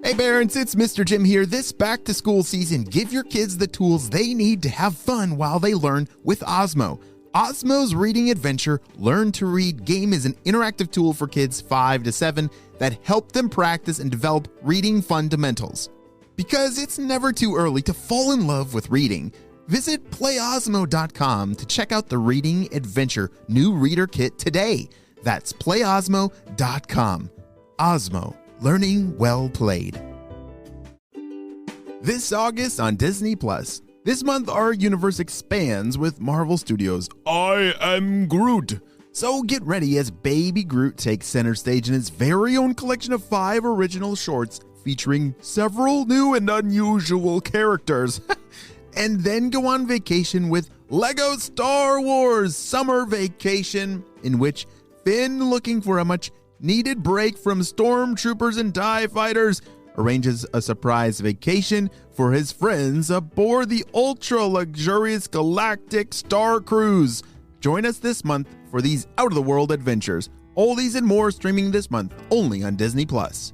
Hey parents, it's Mr. Jim here. This back to school season, give your kids the tools they need to have fun while they learn with Osmo. Osmo's Reading Adventure Learn to Read game is an interactive tool for kids 5 to 7 that help them practice and develop reading fundamentals. Because it's never too early to fall in love with reading, visit playosmo.com to check out the Reading Adventure new reader kit today. That's playosmo.com. Osmo, learning well played. This August on Disney Plus. This month, our universe expands with Marvel Studios' I Am Groot. So get ready as Baby Groot takes center stage in his very own collection of 5 original shorts featuring several new and unusual characters. And then go on vacation with Lego Star Wars Summer Vacation, in which Finn, looking for a much-needed break from stormtroopers and TIE fighters, arranges a surprise vacation for his friends aboard the ultra-luxurious galactic Star Cruise. Join us this month for these out-of-the-world adventures. All these and more streaming this month only on Disney Plus.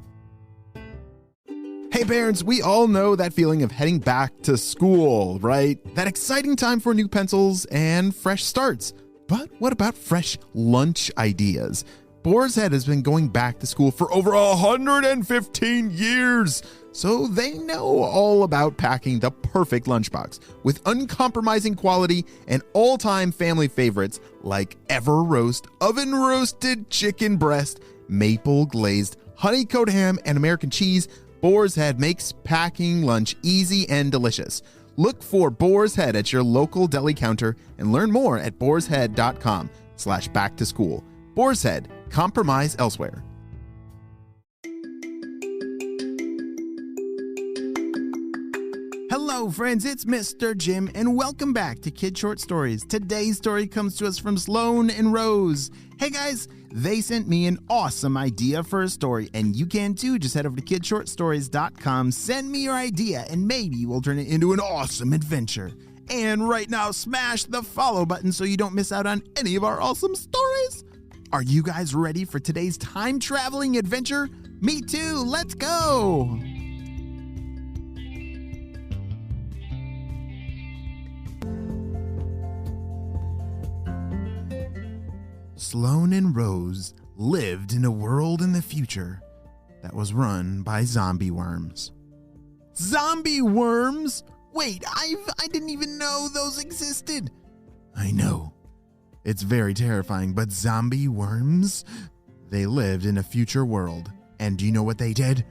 Hey parents, we all know that feeling of heading back to school, right? That exciting time for new pencils and fresh starts. But what about fresh lunch ideas? Boar's Head has been going back to school for over 115 years, so they know all about packing the perfect lunchbox with uncompromising quality and all-time family favorites like Ever Roast, oven roasted chicken breast, maple glazed honey coat ham, and American cheese. Boar's Head makes packing lunch easy and delicious. Look for Boar's Head at your local deli counter and learn more at boarshead.com/back-to-school. Boar's Head, compromise elsewhere. Hello friends, it's Mr. Jim and welcome back to Kid Short Stories. Today's story comes to us from Sloan and Rose. Hey guys, they sent me an awesome idea for a story and you can too. Just head over to kidshortstories.com, send me your idea and maybe we'll turn it into an awesome adventure. And right now, smash the follow button so you don't miss out on any of our awesome stories. Are you guys ready for today's time-traveling adventure? Me too, let's go! Sloan and Rose lived in a world in the future that was run by zombie worms. Zombie worms? Wait, I didn't even know those existed. I know. It's very terrifying, but zombie worms? They lived in a future world, and do you know what they did?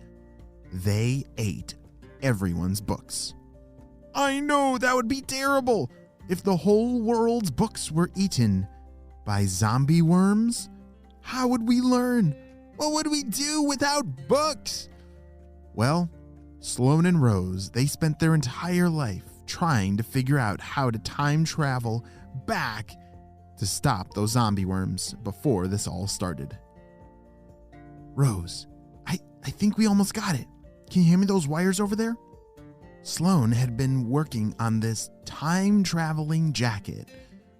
They ate everyone's books. I know, that would be terrible. If the whole world's books were eaten by zombie worms, how would we learn? What would we do without books? Well, Sloan and Rose, they spent their entire life trying to figure out how to time travel back to stop those zombie worms before this all started. Rose, I think we almost got it. Can you hand me those wires over there? Sloan had been working on this time-traveling jacket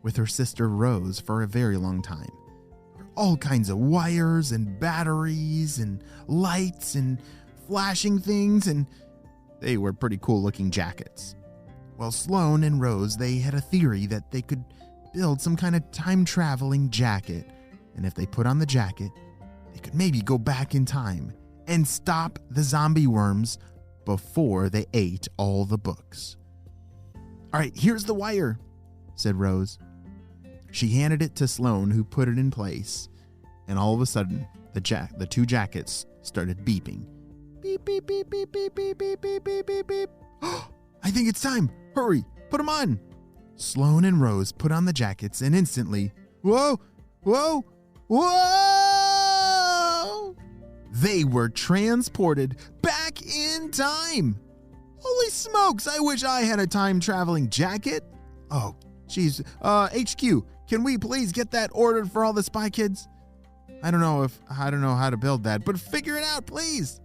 with her sister Rose for a very long time. All kinds of wires and batteries and lights and flashing things, and they were pretty cool-looking jackets. Well, Sloan and Rose, they had a theory that they could build some kind of time-traveling jacket, and if they put on the jacket, they could maybe go back in time and stop the zombie worms before they ate all the books. All right, here's the wire, said Rose. She handed it to Sloan, who put it in place, and all of a sudden, the two jackets started beeping. Beep, beep, beep, beep, beep, beep, beep, beep, beep, beep, beep. I think it's time. Hurry, put them on. Sloan and Rose put on the jackets and instantly, whoa, whoa, whoa! They were transported back in time. Holy smokes, I wish I had a time-traveling jacket. Oh, geez. HQ, can we please get that ordered for all the Spy Kids? I don't know how to build that, but figure it out, please.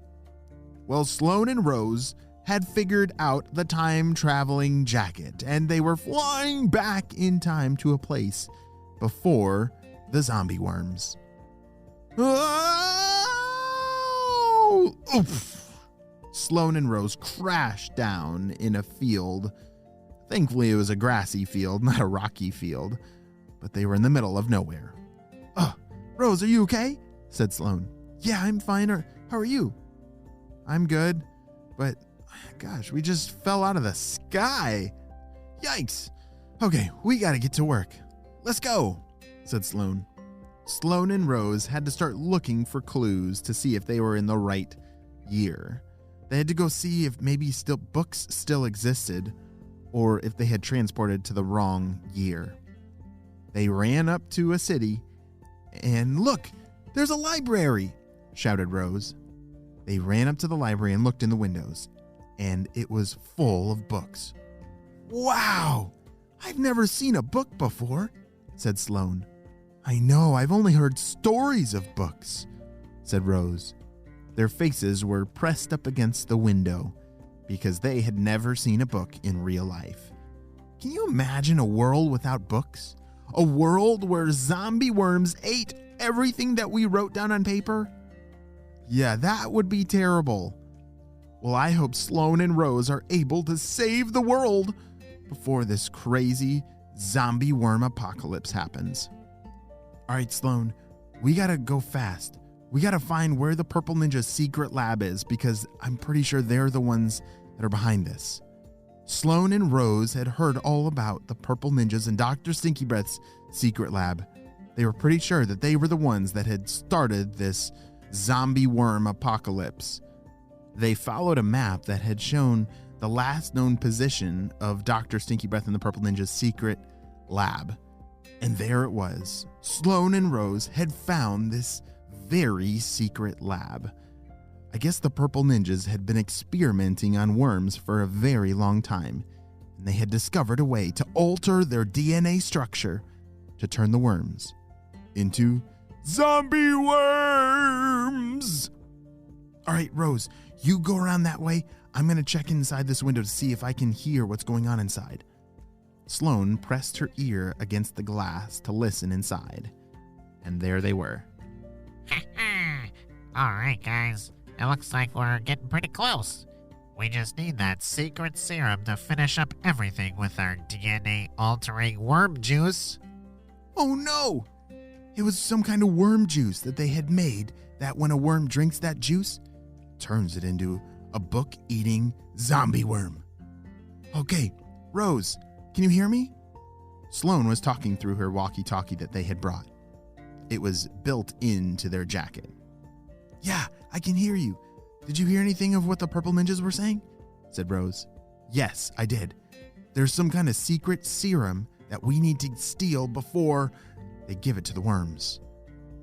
Well, Sloan and Rose had figured out the time-traveling jacket, and they were flying back in time to a place before the zombie worms. Oh! Oof! Sloane and Rose crashed down in a field. Thankfully, it was a grassy field, not a rocky field, but they were in the middle of nowhere. Rose, are you okay? Said Sloane. Yeah, I'm fine. How are you? I'm good, but gosh, we just fell out of the sky. Yikes. Okay, we gotta get to work. Let's go, said Sloane. Sloane and Rose had to start looking for clues to see if they were in the right year. They had to go see if maybe books still existed or if they had transported to the wrong year. They ran up to a city and look, there's a library, shouted Rose. They ran up to the library and looked in the windows, and it was full of books. Wow, I've never seen a book before, said Sloane. I know, I've only heard stories of books, said Rose. Their faces were pressed up against the window because they had never seen a book in real life. Can you imagine a world without books? A world where zombie worms ate everything that we wrote down on paper? Yeah, that would be terrible. Well, I hope Sloane and Rose are able to save the world before this crazy zombie worm apocalypse happens. All right, Sloane, we gotta go fast. We gotta find where the Purple Ninja's secret lab is because I'm pretty sure they're the ones that are behind this. Sloane and Rose had heard all about the Purple Ninjas and Dr. Stinky Breath's secret lab. They were pretty sure that they were the ones that had started this zombie worm apocalypse. They followed a map that had shown the last known position of Dr. Stinky Breath and the Purple Ninja's secret lab. And there it was. Sloane and Rose had found this very secret lab. I guess the Purple Ninjas had been experimenting on worms for a very long time, and they had discovered a way to alter their DNA structure to turn the worms into zombie worms. All right, Rose, you go around that way. I'm going to check inside this window to see if I can hear what's going on inside. Sloane pressed her ear against the glass to listen inside, and there they were. All right, guys. It looks like we're getting pretty close. We just need that secret serum to finish up everything with our DNA-altering worm juice. Oh no! It was some kind of worm juice that they had made that when a worm drinks that juice, turns it into a book-eating zombie worm. Okay, Rose, can you hear me? Sloane was talking through her walkie-talkie that they had brought. It was built into their jacket. Yeah, I can hear you. Did you hear anything of what the Purple Ninjas were saying? Said Rose. Yes, I did. There's some kind of secret serum that we need to steal before they give it to the worms.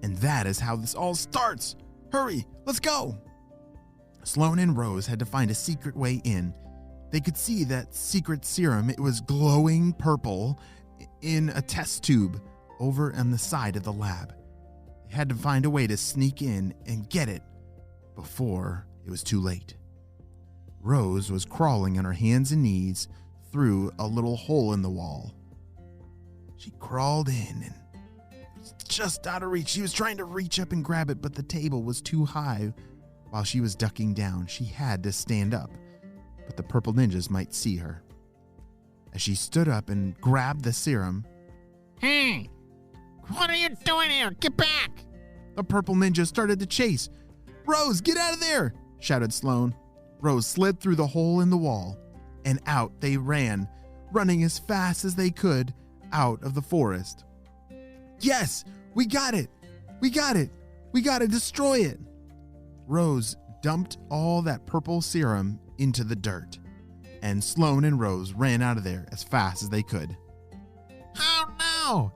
And that is how this all starts. Hurry, let's go. Sloane and Rose had to find a secret way in. They could see that secret serum. It was glowing purple in a test tube over on the side of the lab. They had to find a way to sneak in and get it before it was too late. Rose was crawling on her hands and knees through a little hole in the wall. She crawled in and it was just out of reach. She was trying to reach up and grab it, but the table was too high. While she was ducking down, she had to stand up, but the Purple Ninjas might see her. As she stood up and grabbed the serum, Hey! What are you doing here? Get back! the Purple Ninja started to chase. Rose, get out of there! Shouted Sloane. Rose slid through the hole in the wall, and out they ran, running as fast as they could out of the forest. Yes, we got it! We got it! We gotta destroy it! Rose dumped all that purple serum into the dirt, and Sloane and Rose ran out of there as fast as they could. Oh no!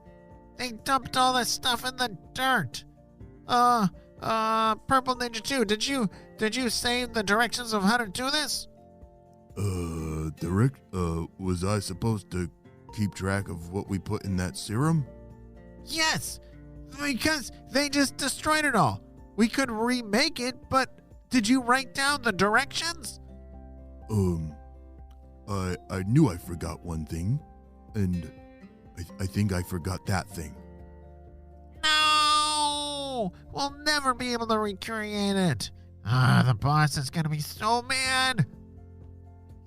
They dumped all this stuff in the dirt. Purple Ninja 2, did you say the directions of how to do this? Was I supposed to keep track of what we put in that serum? Yes, because they just destroyed it all. We could remake it, but did you write down the directions? I knew I forgot one thing, and I think I forgot that thing. No! We'll never be able to recreate it. The boss is gonna be so mad.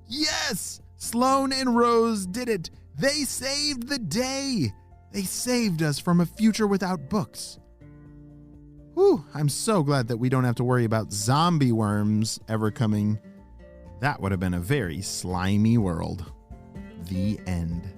Yes! Sloane and Rose did it. They saved the day. They saved us from a future without books. Whew, I'm so glad that we don't have to worry about zombie worms ever coming. That would have been a very slimy world. The end.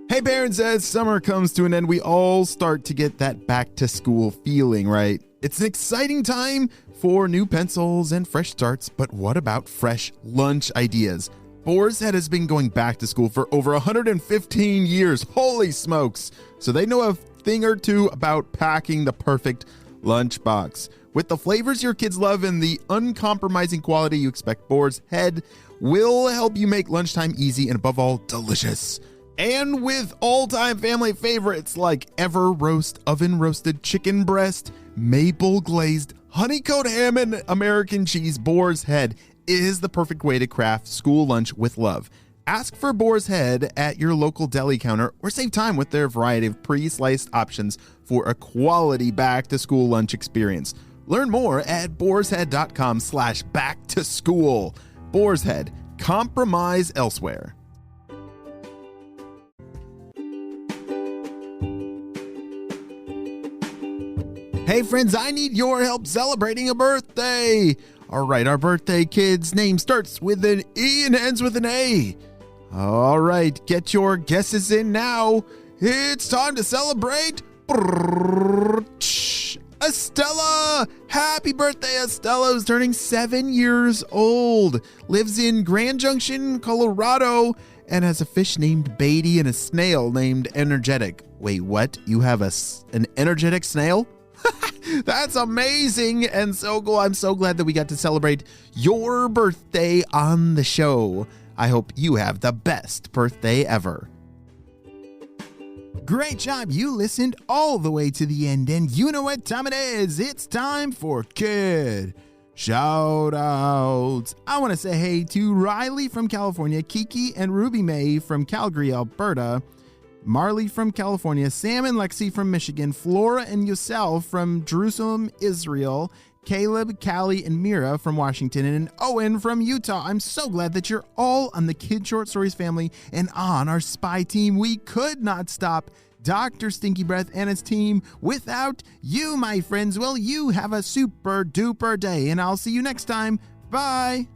Hey parents, as summer comes to an end, we all start to get that back to school feeling, right? It's an exciting time for new pencils and fresh starts, but what about fresh lunch ideas? Boar's Head has been going back to school for over 115 years. Holy smokes. So they know a thing or two about packing the perfect lunchbox. With the flavors your kids love and the uncompromising quality you expect, Boar's Head will help you make lunchtime easy and above all, delicious. And with all-time family favorites like Ever Roast oven roasted chicken breast, maple glazed honeycoat ham and American cheese, Boar's Head is the perfect way to craft school lunch with love. Ask for Boar's Head at your local deli counter or save time with their variety of pre-sliced options for a quality back-to-school lunch experience. Learn more at boarshead.com/back-to-school. Boar's Head, compromise elsewhere. Hey friends, I need your help celebrating a birthday. All right, our birthday kid's name starts with an E and ends with an A. All right, get your guesses in now. It's time to celebrate Estella. Happy birthday, Estella, who's turning 7 years old. Lives in Grand Junction, Colorado, and has a fish named Beatty and a snail named Energetic. Wait, what? You have an energetic snail? That's amazing and so cool. I'm so glad that we got to celebrate your birthday on the show. I hope you have the best birthday ever. Great job. You listened all the way to the end, and you know what time it is. It's time for Kid Shout Outs. I want to say hey to Riley from California, Kiki and Ruby May from Calgary, Alberta, Marley from California, Sam and Lexi from Michigan, Flora and Yusel from Jerusalem, Israel, Caleb, Callie, and Mira from Washington, and Owen from Utah. I'm so glad that you're all on the Kid Short Stories family and on our spy team. We could not stop Dr. Stinky Breath and his team without you, my friends. Well, you have a super duper day, and I'll see you next time. Bye.